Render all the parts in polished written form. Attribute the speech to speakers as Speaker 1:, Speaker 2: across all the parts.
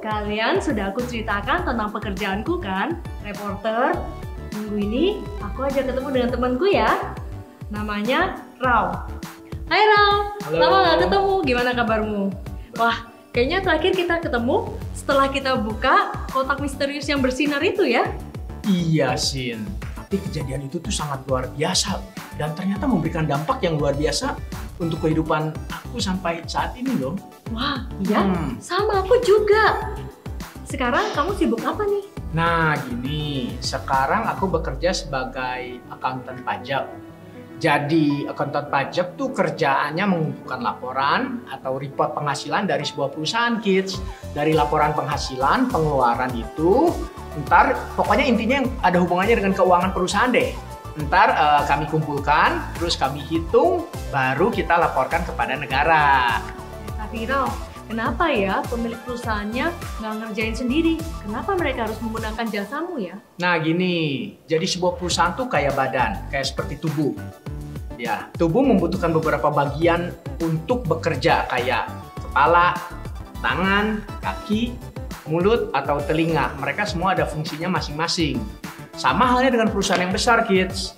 Speaker 1: kalian sudah aku ceritakan tentang pekerjaanku kan, reporter. Minggu ini aku ajak ketemu dengan temanku ya. Namanya Rao. Hai Rao, lama gak ketemu, gimana kabarmu? Wah, kayaknya terakhir kita ketemu setelah kita buka kotak misterius yang bersinar itu ya?
Speaker 2: Iya, Sin. Tapi kejadian itu tuh sangat luar biasa. Dan ternyata memberikan dampak yang luar biasa untuk kehidupan aku sampai saat ini loh.
Speaker 1: Wah, iya? Sama aku juga. Sekarang kamu sibuk apa nih?
Speaker 2: Nah, gini. Sekarang aku bekerja sebagai akuntan pajak. Jadi, akuntan pajak tuh kerjaannya mengumpulkan laporan atau report penghasilan dari sebuah perusahaan, kids. Dari laporan penghasilan, pengeluaran itu, ntar pokoknya intinya yang ada hubungannya dengan keuangan perusahaan deh. Ntar kami kumpulkan, terus kami hitung, baru kita laporkan kepada negara.
Speaker 1: Tapi Rao, kenapa ya pemilik perusahaannya nggak ngerjain sendiri? Kenapa mereka harus menggunakan jasamu ya?
Speaker 2: Nah gini, jadi sebuah perusahaan tuh kayak badan, kayak seperti tubuh. Ya, tubuh membutuhkan beberapa bagian untuk bekerja kayak kepala, tangan, kaki, mulut, atau telinga. Mereka semua ada fungsinya masing-masing. Sama halnya dengan perusahaan yang besar, kids.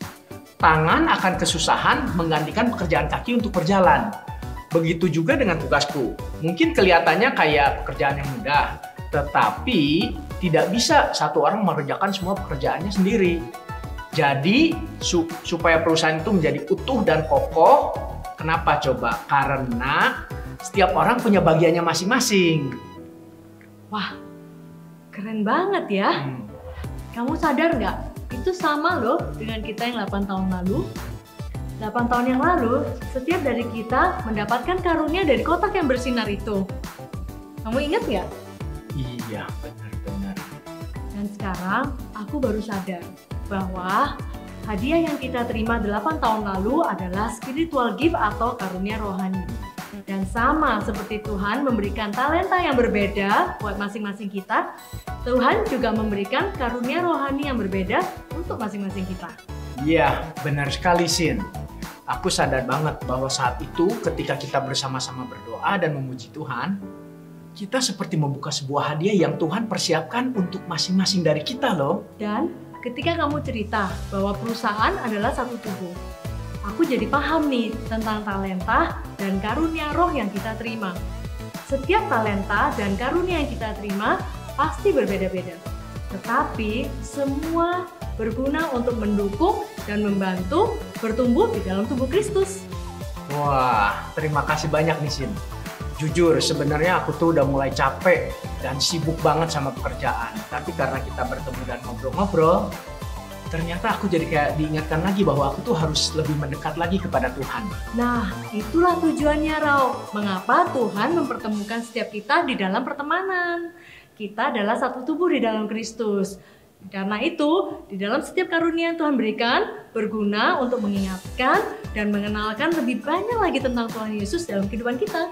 Speaker 2: Tangan akan kesusahan menggantikan pekerjaan kaki untuk berjalan. Begitu juga dengan tugasku. Mungkin kelihatannya kayak pekerjaan yang mudah, tetapi tidak bisa satu orang mengerjakan semua pekerjaannya sendiri. Jadi, supaya perusahaan itu menjadi utuh dan kokoh, kenapa coba? Karena setiap orang punya bagiannya masing-masing.
Speaker 1: Wah, keren banget ya. Kamu sadar nggak? Itu sama loh dengan kita yang 8 tahun lalu. 8 tahun yang lalu, setiap dari kita mendapatkan karunia dari kotak yang bersinar itu. Kamu ingat nggak?
Speaker 2: Iya, benar-benar.
Speaker 1: Dan sekarang, aku baru sadar bahwa hadiah yang kita terima 8 tahun lalu adalah spiritual gift atau karunia rohani. Dan sama seperti Tuhan memberikan talenta yang berbeda buat masing-masing kita, Tuhan juga memberikan karunia rohani yang berbeda untuk masing-masing kita.
Speaker 2: Iya, benar sekali, Sin. Aku sadar banget bahwa saat itu ketika kita bersama-sama berdoa dan memuji Tuhan, kita seperti membuka sebuah hadiah yang Tuhan persiapkan untuk masing-masing dari kita loh.
Speaker 1: Dan ketika kamu cerita bahwa perusahaan adalah satu tubuh, aku jadi paham nih tentang talenta dan karunia roh yang kita terima. Setiap talenta dan karunia yang kita terima pasti berbeda-beda. Tetapi semua berguna untuk mendukung dan membantu bertumbuh di dalam tubuh Kristus.
Speaker 2: Wah, terima kasih banyak nih, Sin. Jujur, sebenarnya aku tuh udah mulai capek dan sibuk banget sama pekerjaan. Tapi karena kita bertemu dan ngobrol-ngobrol, ternyata aku jadi kayak diingatkan lagi bahwa aku tuh harus lebih mendekat lagi kepada Tuhan.
Speaker 1: Nah, itulah tujuannya, Rao. Mengapa Tuhan mempertemukan setiap kita di dalam pertemanan? Kita adalah satu tubuh di dalam Kristus. Karena itu, di dalam setiap karunia yang Tuhan berikan, berguna untuk mengingatkan dan mengenalkan lebih banyak lagi tentang Tuhan Yesus dalam kehidupan kita.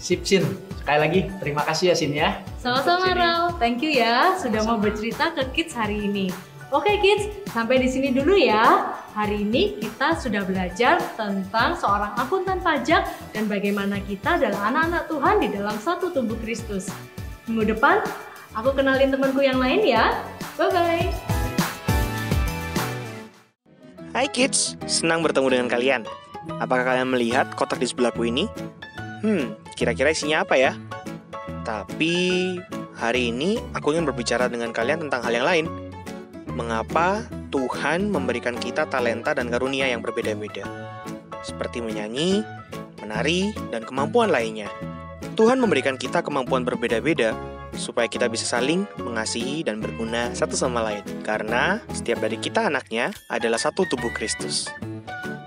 Speaker 2: Sip, Sin. Sekali lagi, terima kasih ya, Sin ya.
Speaker 1: Sama-sama, Rao. Thank you ya, sudah mau bercerita ke Kids hari ini. Oke Kids, sampai di sini dulu ya. Hari ini kita sudah belajar tentang seorang akuntan pajak dan bagaimana kita adalah anak-anak Tuhan di dalam satu tubuh Kristus. Minggu depan, aku kenalin temanku yang lain ya. Bye-bye.
Speaker 3: Hai kids, senang bertemu dengan kalian. Apakah kalian melihat kotak di sebelahku ini? Kira-kira isinya apa ya? Tapi hari ini aku ingin berbicara dengan kalian tentang hal yang lain. Mengapa Tuhan memberikan kita talenta dan karunia yang berbeda-beda? Seperti menyanyi, menari, dan kemampuan lainnya. Tuhan memberikan kita kemampuan berbeda-beda supaya kita bisa saling mengasihi dan berguna satu sama lain. Karena setiap dari kita anaknya adalah satu tubuh Kristus.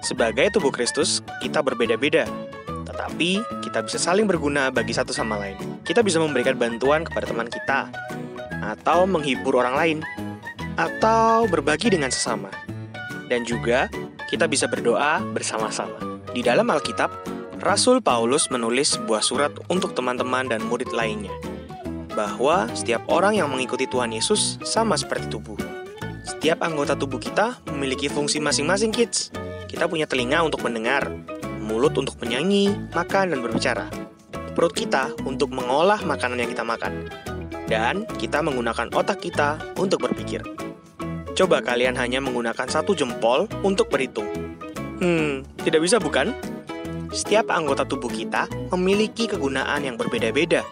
Speaker 3: Sebagai tubuh Kristus, kita berbeda-beda. Tetapi kita bisa saling berguna bagi satu sama lain. Kita bisa memberikan bantuan kepada teman kita, atau menghibur orang lain, atau berbagi dengan sesama. Dan juga kita bisa berdoa bersama-sama. Di dalam Alkitab, Rasul Paulus menulis sebuah surat untuk teman-teman dan murid lainnya, bahwa setiap orang yang mengikuti Tuhan Yesus sama seperti tubuh. Setiap anggota tubuh kita memiliki fungsi masing-masing, kids. Kita punya telinga untuk mendengar, mulut untuk menyanyi, makan, dan berbicara. Perut kita untuk mengolah makanan yang kita makan. dan kita menggunakan otak kita untuk berpikir. Coba kalian hanya menggunakan satu jempol untuk berhitung. Tidak bisa bukan? Setiap anggota tubuh kita memiliki kegunaan yang berbeda-beda.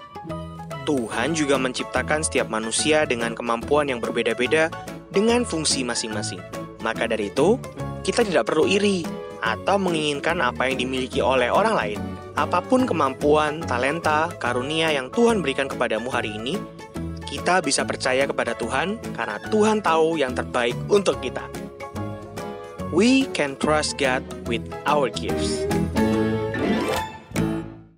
Speaker 3: Tuhan juga menciptakan setiap manusia dengan kemampuan yang berbeda-beda dengan fungsi masing-masing. Maka dari itu, kita tidak perlu iri atau menginginkan apa yang dimiliki oleh orang lain. Apapun kemampuan, talenta, karunia yang Tuhan berikan kepadamu hari ini, kita bisa percaya kepada Tuhan karena Tuhan tahu yang terbaik untuk kita. We can trust God with our gifts.